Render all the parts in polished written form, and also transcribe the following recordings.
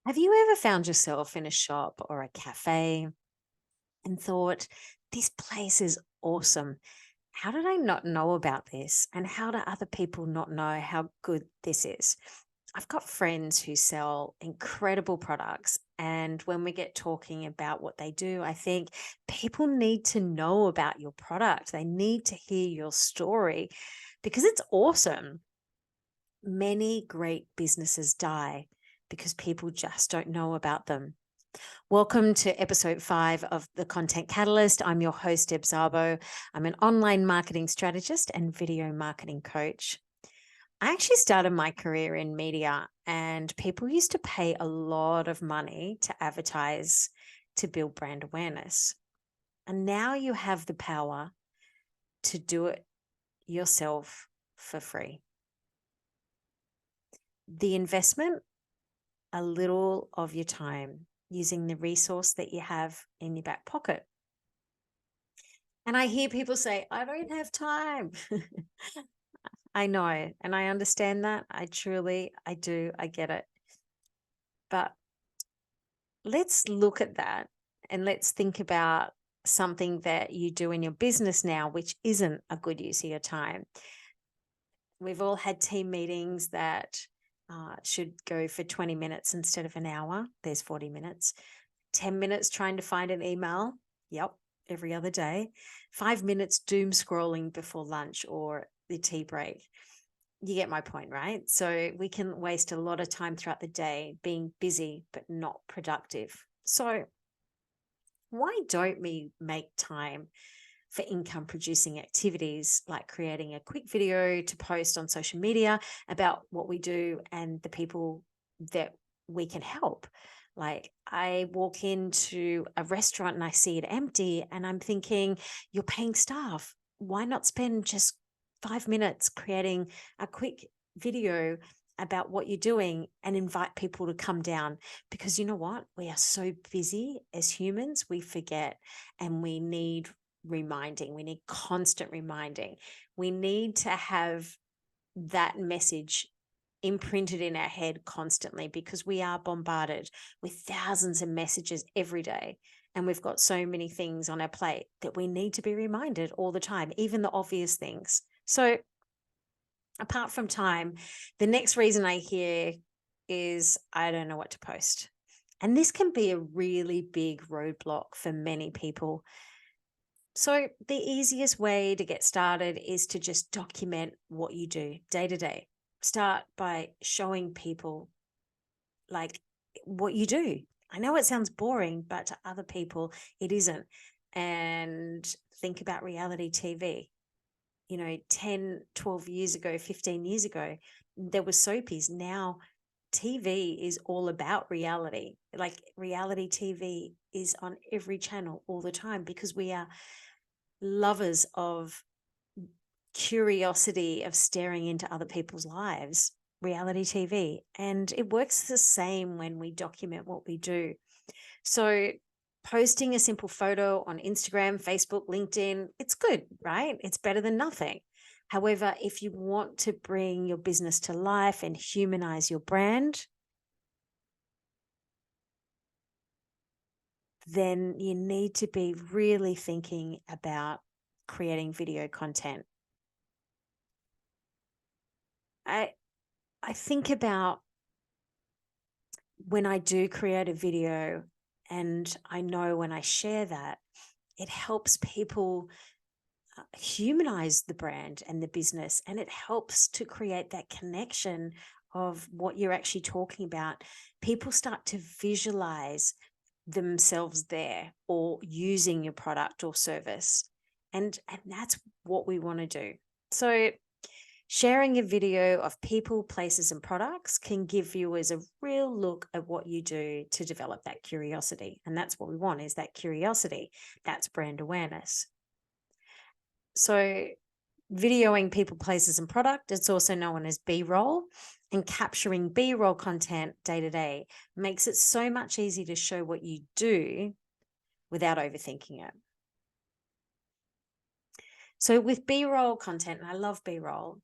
Have you ever found yourself in a shop or a cafe and thought, this place is awesome? How did I not know about this? And how do other people not know how good this is? I've got friends who sell incredible products. And when we get talking about what they do, I think people need to know about your product. They need to hear your story because it's awesome. Many great businesses die because people just don't know about them. Welcome to episode 5 of The Content Catalyst. I'm your host, Deb Szabo. I'm an online marketing strategist and video marketing coach. I actually started my career in media, and people used to pay a lot of money to advertise to build brand awareness. And now you have the power to do it yourself for free. The investment, a little of your time using the resource that you have in your back pocket. And I hear people say, I don't have time. I know, and I understand that. I do, I get it. But let's look at that and let's think about something that you do in your business now, which isn't a good use of your time. We've all had team meetings that should go for 20 minutes instead of an hour. There's 40 minutes. 10 minutes trying to find an email. Yep, every other day. 5 minutes doom scrolling before lunch or the tea break. You get my point, right? So we can waste a lot of time throughout the day being busy but not productive. So why don't we make time for income producing activities like creating a quick video to post on social media about what we do and the people that we can help? Like, I walk into a restaurant and I see it empty, and I'm thinking, you're paying staff. Why not spend just 5 minutes creating a quick video about what you're doing and invite people to come down? Because you know what? We are so busy as humans, we forget, and we need reminding. We need constant reminding. We need to have that message imprinted in our head constantly because we are bombarded with thousands of messages every day. And we've got so many things on our plate that we need to be reminded all the time, even the obvious things. So, apart from time, the next reason I hear is I don't know what to post. And this can be a really big roadblock for many people. So, the easiest way to get started is to just document what you do day to day. Start by showing people like what you do. I know it sounds boring, but to other people, it isn't. And think about reality TV. 10, 12 years ago, 15 years ago, there were soapies. Now, TV is all about reality. Like, reality TV is on every channel all the time because we are lovers of curiosity, of staring into other people's lives, reality TV. And it works the same when we document what we do. So, posting a simple photo on Instagram, Facebook, LinkedIn, it's good, right? It's better than nothing. However, if you want to bring your business to life and humanize your brand, then you need to be really thinking about creating video content. I think about when I do create a video, and I know when I share that, it helps people humanize the brand and the business, and it helps to create that connection of what you're actually talking about. People start to visualize themselves there or using your product or service, and that's what we want to do. So sharing a video of people, places, and products can give viewers a real look at what you do to develop that curiosity. And that's what we want, is that curiosity. That's brand awareness. So videoing people, places, and product, it's also known as B-roll. And capturing B-roll content day to day makes it so much easier to show what you do without overthinking it. So with B-roll content, and I love B-roll,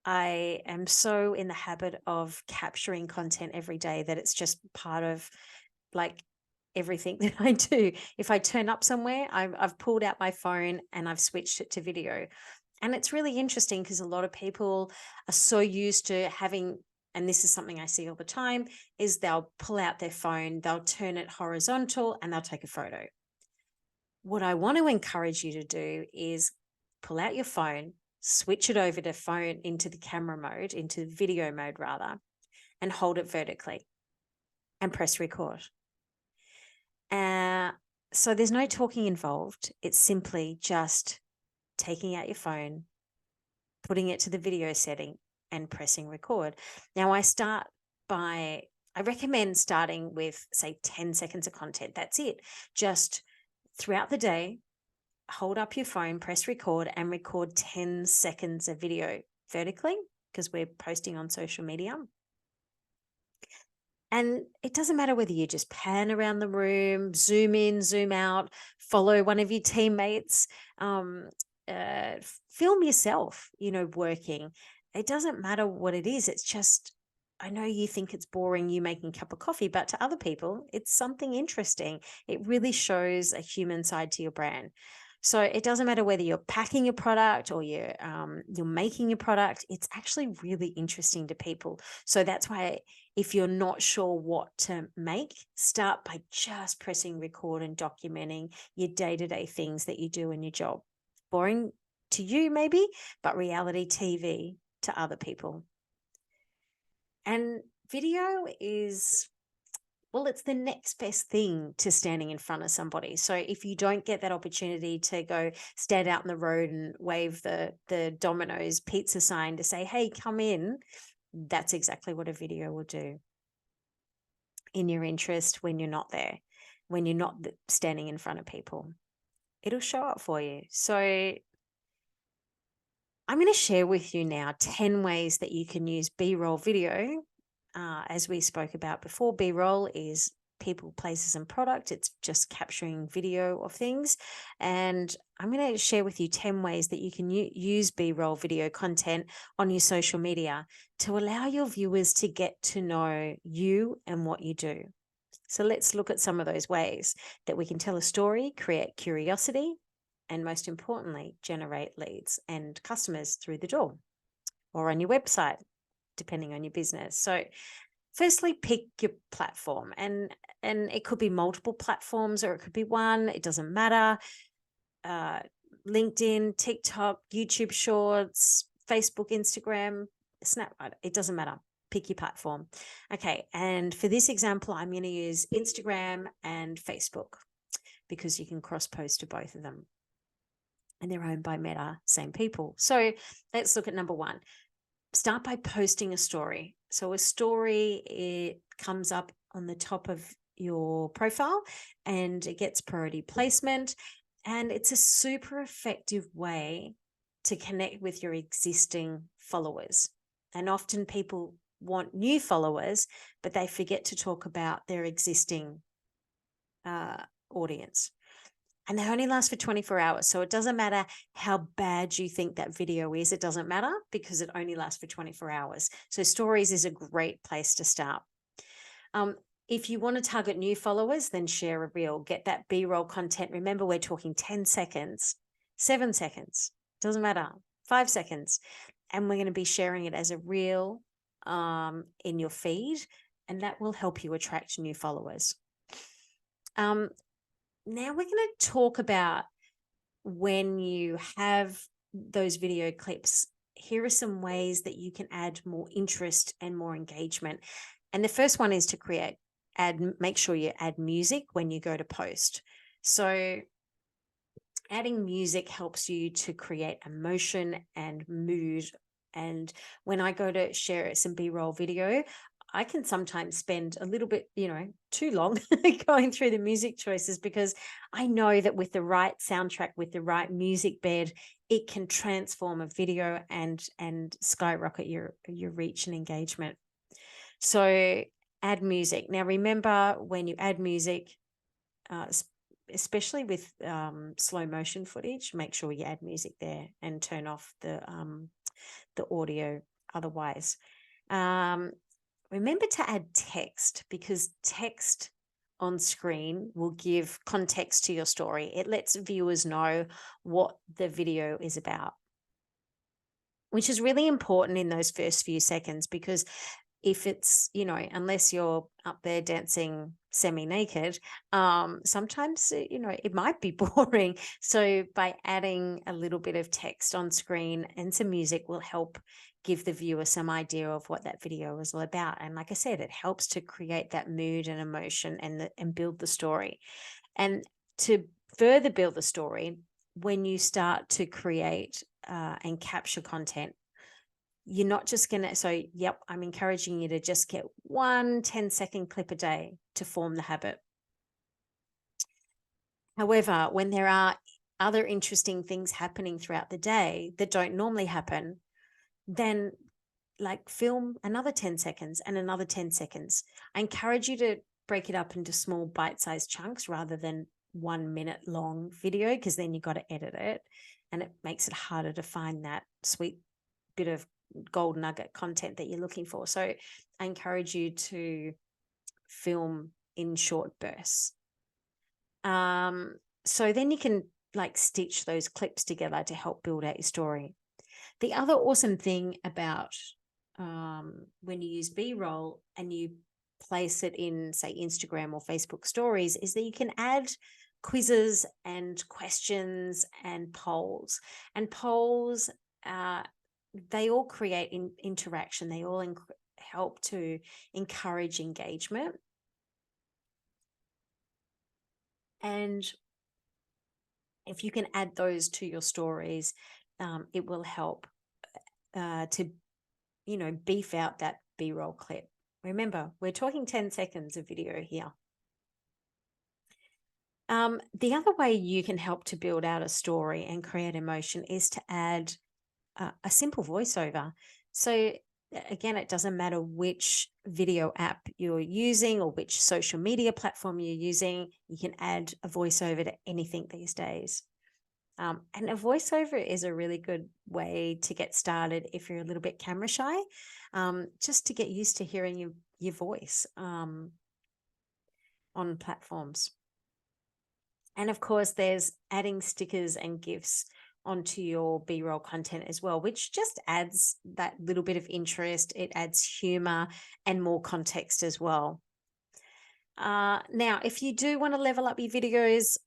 I am so in the habit of capturing content every day that it's just part of like everything that I do. If I turn up somewhere, I've pulled out my phone and I've switched it to video. And it's really interesting because a lot of people are so used to having, and this is something I see all the time, is they'll pull out their phone, they'll turn it horizontal and they'll take a photo. What I want to encourage you to do is pull out your phone, switch it over to phone into the camera mode, into video mode rather, and hold it vertically and press record. So there's no talking involved. It's simply just taking out your phone, putting it to the video setting and pressing record. Now I recommend starting with say 10 seconds of content. That's it. Just throughout the day, hold up your phone, press record and record 10 seconds of video vertically because we're posting on social media. And it doesn't matter whether you just pan around the room, zoom in, zoom out, follow one of your teammates, film yourself, working. It doesn't matter what it is. It's just, I know you think it's boring, you making a cup of coffee, but to other people, it's something interesting. It really shows a human side to your brand. So it doesn't matter whether you're packing a product or you're making a product. It's actually really interesting to people. So that's why if you're not sure what to make, start by just pressing record and documenting your day-to-day things that you do in your job. Boring to you maybe, but reality TV to other people. And video is, well, it's the next best thing to standing in front of somebody. So if you don't get that opportunity to go stand out in the road and wave the Domino's pizza sign to say, hey, come in, that's exactly what a video will do in your interest when you're not there, when you're not standing in front of people. It'll show up for you. So I'm going to share with you now 10 ways that you can use B-roll video. As we spoke about before, B-roll is people, places, and product. It's just capturing video of things. And I'm going to share with you 10 ways that you can use B-roll video content on your social media to allow your viewers to get to know you and what you do. So let's look at some of those ways that we can tell a story, create curiosity, and most importantly, generate leads and customers through the door or on your website, depending on your business. So firstly, pick your platform, and it could be multiple platforms or it could be one. It doesn't matter. LinkedIn, TikTok, YouTube Shorts, Facebook, Instagram, Snap. It doesn't matter. Pick your platform. Okay. And for this example, I'm going to use Instagram and Facebook because you can cross post to both of them. And they're owned by Meta, same people. So let's look at number one. Start by posting a story. So a story, it comes up on the top of your profile and it gets priority placement. And it's a super effective way to connect with your existing followers. And often people want new followers, but they forget to talk about their existing audience. And they only last for 24 hours. So it doesn't matter how bad you think that video is. It doesn't matter because it only lasts for 24 hours. So stories is a great place to start. If you want to target new followers, then share a reel. Get that B-roll content. Remember, we're talking 10 seconds, 7 seconds. Doesn't matter. 5 seconds. And we're going to be sharing it as a reel in your feed. And that will help you attract new followers. Now we're going to talk about when you have those video clips, here are some ways that you can add more interest and more engagement. And the first one is to make sure you add music when you go to post. So adding music helps you to create emotion and mood. And when I go to share some B-roll video, I can sometimes spend a little bit, too long going through the music choices because I know that with the right soundtrack, with the right music bed, it can transform a video and skyrocket your reach and engagement. So add music. Now, remember when you add music, especially with slow motion footage, make sure you add music there and turn off the audio otherwise. Remember to add text, because text on screen will give context to your story. It lets viewers know what the video is about, which is really important in those first few seconds, because if it's, unless you're up there dancing semi-naked, sometimes, it might be boring. So by adding a little bit of text on screen and some music will help give the viewer some idea of what that video is all about. And like I said, it helps to create that mood and emotion and build the story. And to further build the story, when you start to create and capture content, you're not just going to, so yep, I'm encouraging you to just get 1 10-second clip a day to form the habit. However, when there are other interesting things happening throughout the day that don't normally happen, then like film another 10 seconds and another 10 seconds. I encourage you to break it up into small bite-sized chunks rather than 1 minute long video, because then you've got to edit it and it makes it harder to find that sweet bit of gold nugget content that you're looking for. So I encourage you to film in short bursts. So then you can like stitch those clips together to help build out your story. The other awesome thing about when you use B-roll and you place it in, say, Instagram or Facebook stories, is that you can add quizzes and questions and polls. And polls, they all create interaction. They all help to encourage engagement. And if you can add those to your stories, it will help to, beef out that B-roll clip. Remember, we're talking 10 seconds of video here. The other way you can help to build out a story and create emotion is to add a simple voiceover. So again, it doesn't matter which video app you're using or which social media platform you're using, you can add a voiceover to anything these days. And a voiceover is a really good way to get started if you're a little bit camera shy, just to get used to hearing your voice on platforms. And of course, there's adding stickers and GIFs onto your B-roll content as well, which just adds that little bit of interest. It adds humor and more context as well. Now, if you do want to level up your videos,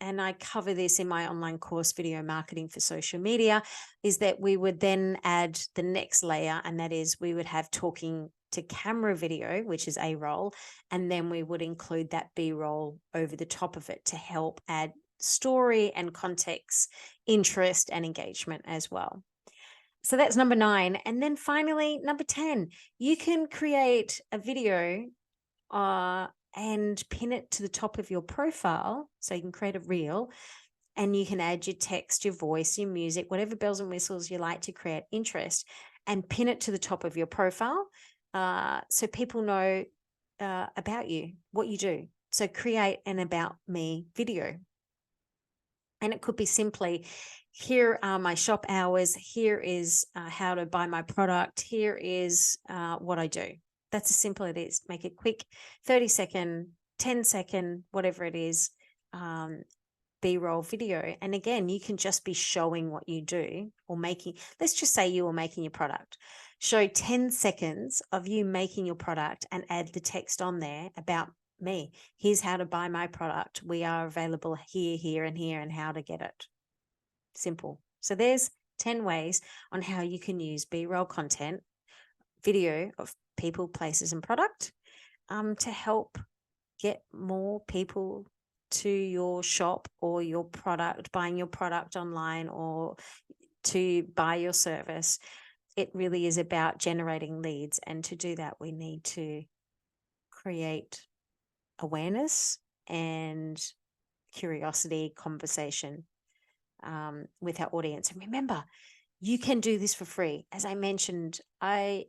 and I cover this in my online course, Video Marketing for Social Media, is that we would then add the next layer, and that is we would have talking to camera video, which is A-roll, and then we would include that B-roll over the top of it to help add story and context, interest and engagement as well. So that's number 9. And then finally, number 10, you can create a video and pin it to the top of your profile. So you can create a reel and you can add your text, your voice, your music, whatever bells and whistles you like to create interest, and pin it to the top of your profile so people know about you, what you do. So create an about me video. And it could be simply, here are my shop hours, here is how to buy my product, here is what I do. That's as simple as it is. Make it quick, 30-second, 10-second, whatever it is, B-roll video. And again, you can just be showing what you do or making, let's just say you are making your product. Show 10 seconds of you making your product and add the text on there about me. Here's how to buy my product. We are available here, here, and here, and how to get it. Simple. So there's 10 ways on how you can use B-roll content, video of people, places, and product to help get more people to your shop or your product, buying your product online or to buy your service. It really is about generating leads. And to do that, we need to create awareness and curiosity, conversation with our audience. And remember, you can do this for free. As I mentioned, I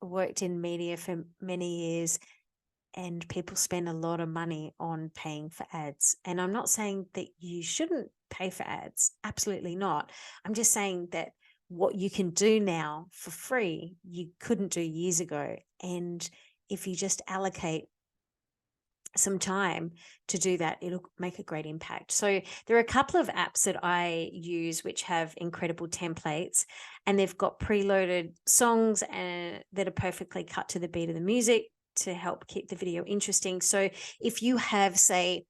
worked in media for many years, and people spend a lot of money on paying for ads. And I'm not saying that you shouldn't pay for ads. Absolutely not. I'm just saying that what you can do now for free, you couldn't do years ago. And if you just allocate some time to do that, it'll make a great impact. So there are a couple of apps that I use which have incredible templates, and they've got preloaded songs and that are perfectly cut to the beat of the music to help keep the video interesting. So if you have, say,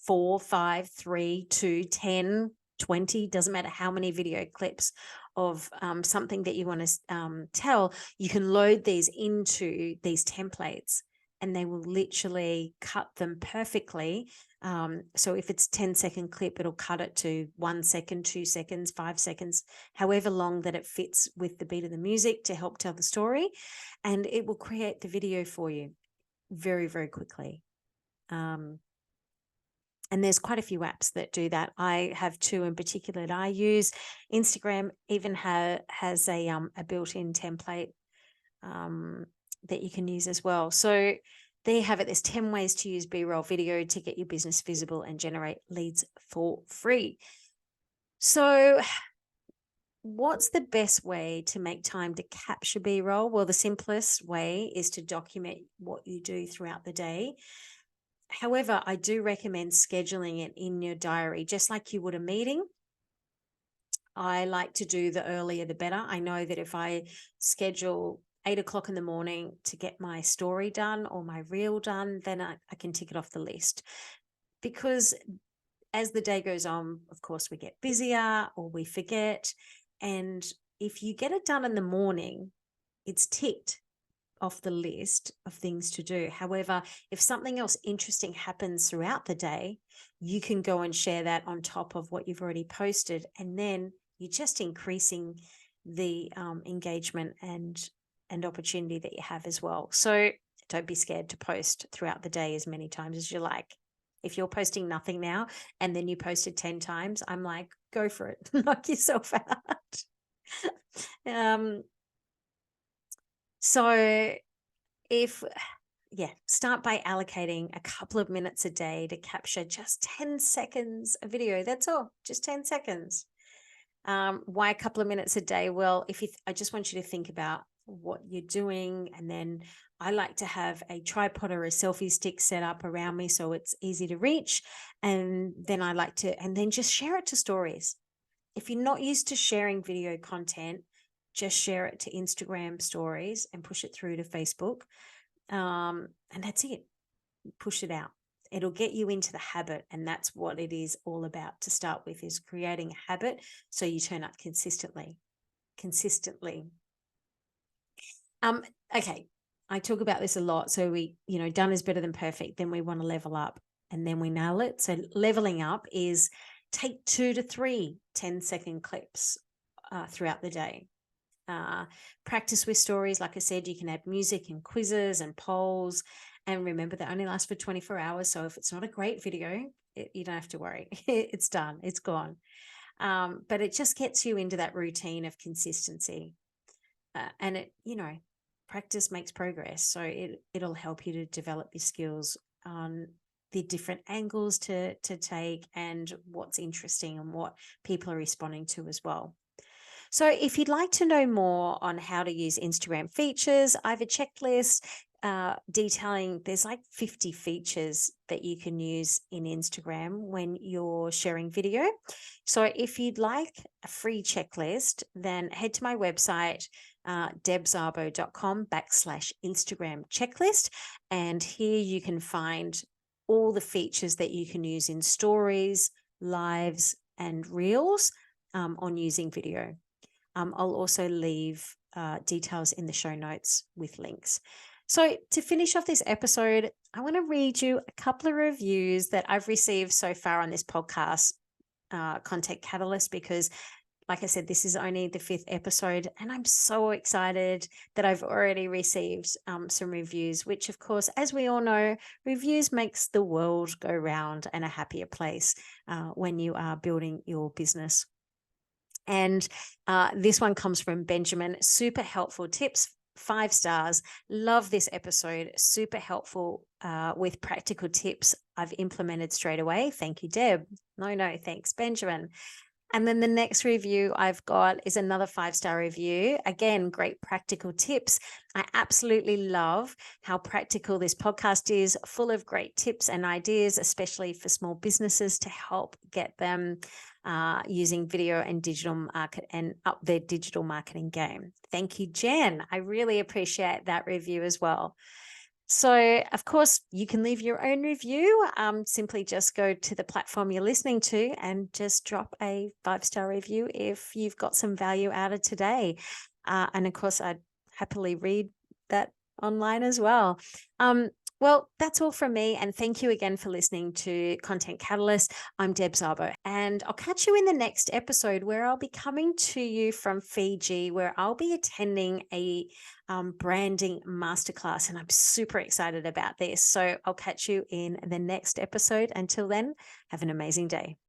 4, 5, 3, 2, 10, 20, doesn't matter how many video clips of something that you want to tell, you can load these into these templates and they will literally cut them perfectly. So if it's 10-second clip, it'll cut it to 1 second, 2 seconds, 5 seconds, however long that it fits with the beat of the music to help tell the story. And it will create the video for you very, very quickly. And there's quite a few apps that do that. I have 2 in particular that I use. Instagram even has a built-in template that you can use as well. So there you have it. There's 10 ways to use B-roll video to get your business visible and generate leads for free. So what's the best way to make time to capture B-roll? Well, the simplest way is to document what you do throughout the day. However, I do recommend scheduling it in your diary, just like you would a meeting. I like to do the earlier the better. I know that if I schedule 8 o'clock in the morning to get my story done or my reel done, then I can tick it off the list. Because as the day goes on, of course, we get busier or we forget. And if you get it done in the morning, it's ticked off the list of things to do. However, if something else interesting happens throughout the day, you can go and share that on top of what you've already posted. And then you're just increasing the engagement and opportunity that you have as well. So don't be scared to post throughout the day as many times as you like. If you're posting nothing now and then you posted 10 times, I'm like, go for it. Knock yourself out. So start by allocating a couple of minutes a day to capture just 10 seconds of video. That's all, just 10 seconds. Why a couple of minutes a day? Well, I just want you to think about what you're doing. And then I like to have a tripod or a selfie stick set up around me so it's easy to reach. And then and then just share it to stories. If you're not used to sharing video content, just share it to Instagram stories and push it through to Facebook. And that's it. Push it out. It'll get you into the habit. And that's what it is all about to start with, is creating a habit so you turn up consistently. Okay. I talk about this a lot. So done is better than perfect. Then we want to level up and then we nail it. So leveling up is take 2 to 3 10-second clips throughout the day. Practice with stories. Like I said, you can add music and quizzes and polls. And remember, they only last for 24 hours. So if it's not a great video, you don't have to worry. It's done. It's gone. But it just gets you into that routine of consistency. And practice makes progress. So it'll help you to develop your skills on the different angles to take and what's interesting and what people are responding to as well. So if you'd like to know more on how to use Instagram features, I have a checklist detailing, there's like 50 features that you can use in Instagram when you're sharing video. So if you'd like a free checklist, then head to my website, debszabo.com/Instagram checklist. And here you can find all the features that you can use in stories, lives, and reels on using video. I'll also leave details in the show notes with links. So to finish off this episode, I want to read you a couple of reviews that I've received so far on this podcast, Content Catalyst, because like I said, this is only the 5th episode, and I'm so excited that I've already received some reviews, which of course, as we all know, reviews makes the world go round and a happier place when you are building your business. And this one comes from Benjamin. Super helpful tips, 5 stars. Love this episode. Super helpful with practical tips I've implemented straight away. Thank you, Deb. No, thanks, Benjamin. And then the next review I've got is another 5-star review. Again, great practical tips. I absolutely love how practical this podcast is, full of great tips and ideas, especially for small businesses to help get them using video and digital market and up their digital marketing game. Thank you, Jen. I really appreciate that review as well. So, of course, you can leave your own review. Simply just go to the platform you're listening to and just drop a 5-star review if you've got some value out of today. And of course, I'd happily read that online as well. Well, that's all from me. And thank you again for listening to Content Catalyst. I'm Deb Szabo, and I'll catch you in the next episode where I'll be coming to you from Fiji, where I'll be attending a branding masterclass. And I'm super excited about this. So I'll catch you in the next episode. Until then, have an amazing day.